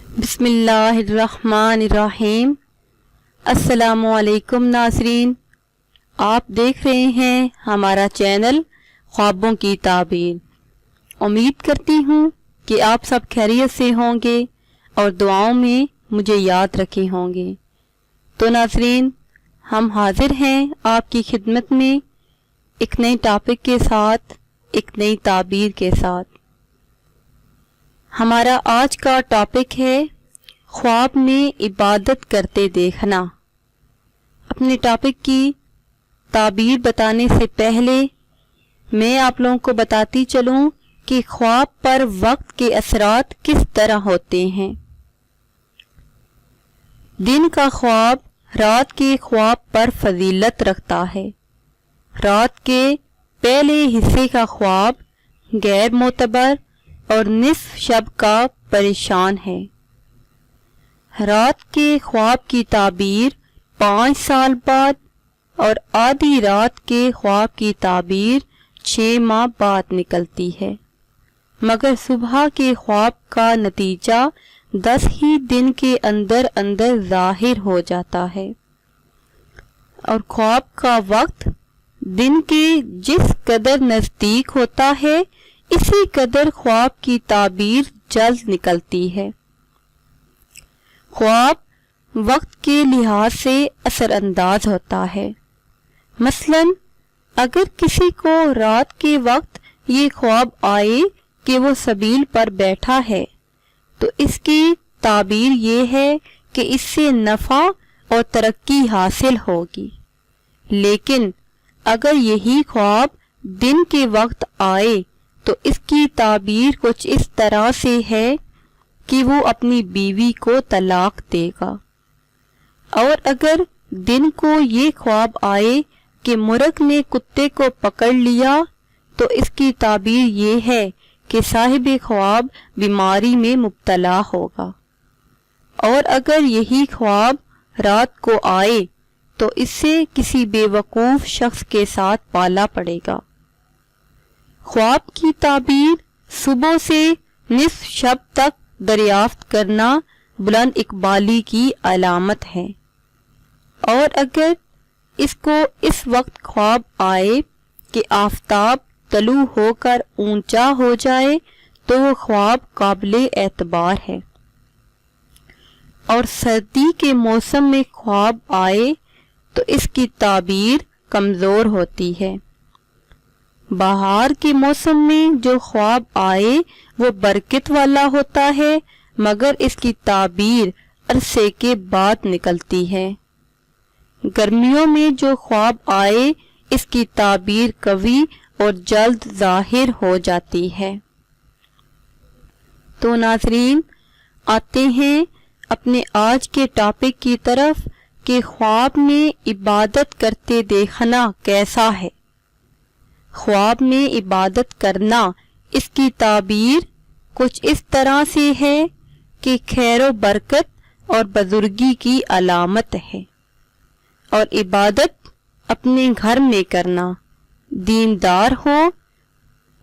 بسم اللہ الرحمن الرحیم۔ السلام علیکم ناظرین، آپ دیکھ رہے ہیں ہمارا چینل خوابوں کی تعبیر۔ امید کرتی ہوں کہ آپ سب خیریت سے ہوں گے اور دعاؤں میں مجھے یاد رکھے ہوں گے۔ تو ناظرین، ہم حاضر ہیں آپ کی خدمت میں ایک نئی ٹاپک کے ساتھ، ایک نئی تعبیر کے ساتھ۔ ہمارا آج کا ٹاپک ہے خواب میں عبادت کرتے دیکھنا۔ اپنے ٹاپک کی تعبیر بتانے سے پہلے میں آپ لوگوں کو بتاتی چلوں کہ خواب پر وقت کے اثرات کس طرح ہوتے ہیں۔ دن کا خواب رات کے خواب پر فضیلت رکھتا ہے۔ رات کے پہلے حصے کا خواب غیر معتبر اور نصف شب کا پریشان ہے۔ رات کے خواب کی تعبیر 5 سال بعد اور آدھی رات کے خواب کی تعبیر 6 ماہ بعد نکلتی ہے، مگر صبح کے خواب کا نتیجہ 10 ہی دن کے اندر اندر ظاہر ہو جاتا ہے، اور خواب کا وقت دن کے جس قدر نزدیک ہوتا ہے اسی قدر خواب کی تعبیر جلد نکلتی ہے۔ خواب وقت کے لحاظ سے اثر انداز ہوتا ہے۔ مثلا اگر کسی کو رات کے وقت یہ خواب آئے کہ وہ سبیل پر بیٹھا ہے تو اس کی تعبیر یہ ہے کہ اس سے نفع اور ترقی حاصل ہوگی، لیکن اگر یہی خواب دن کے وقت آئے تو اس کی تعبیر کچھ اس طرح سے ہے کہ وہ اپنی بیوی کو طلاق دے گا۔ اور اگر دن کو یہ خواب آئے کہ مرغ نے کتے کو پکڑ لیا تو اس کی تعبیر یہ ہے کہ صاحب خواب بیماری میں مبتلا ہوگا۔ اور اگر یہی خواب رات کو آئے تو اس سے کسی بے وقوف شخص کے ساتھ پالا پڑے گا۔ خواب کی تعبیر صبح سے نصف شب تک دریافت کرنا بلند اقبالی کی علامت ہے۔ اور اگر اس کو اس وقت خواب آئے کہ آفتاب طلوع ہو کر اونچا ہو جائے تو وہ خواب قابل اعتبار ہے۔ اور سردی کے موسم میں خواب آئے تو اس کی تعبیر کمزور ہوتی ہے۔ بہار کے موسم میں جو خواب آئے وہ برکت والا ہوتا ہے، مگر اس کی تعبیر عرصے کے بعد نکلتی ہے۔ گرمیوں میں جو خواب آئے اس کی تعبیر قوی اور جلد ظاہر ہو جاتی ہے۔ تو ناظرین، آتے ہیں اپنے آج کے ٹاپک کی طرف کہ خواب میں عبادت کرتے دیکھنا کیسا ہے۔ خواب میں عبادت کرنا، اس کی تعبیر کچھ اس طرح سے ہے کہ خیر و برکت اور بزرگی کی علامت ہے۔ اور عبادت اپنے گھر میں کرنا، دیندار ہو،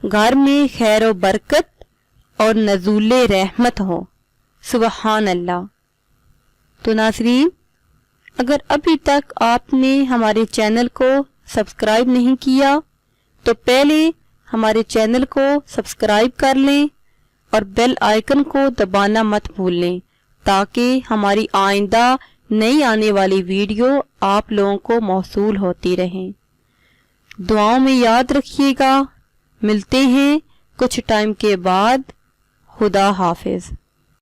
گھر میں خیر و برکت اور نزول رحمت ہو۔ سبحان اللہ۔ تو ناظرین، اگر ابھی تک آپ نے ہمارے چینل کو سبسکرائب نہیں کیا تو پہلے ہمارے چینل کو سبسکرائب کر لیں اور بیل آئیکن کو دبانا مت بھولیں تاکہ ہماری آئندہ نئی آنے والی ویڈیو آپ لوگوں کو موصول ہوتی رہیں۔ دعاؤں میں یاد رکھیے گا۔ ملتے ہیں کچھ ٹائم کے بعد۔ خدا حافظ۔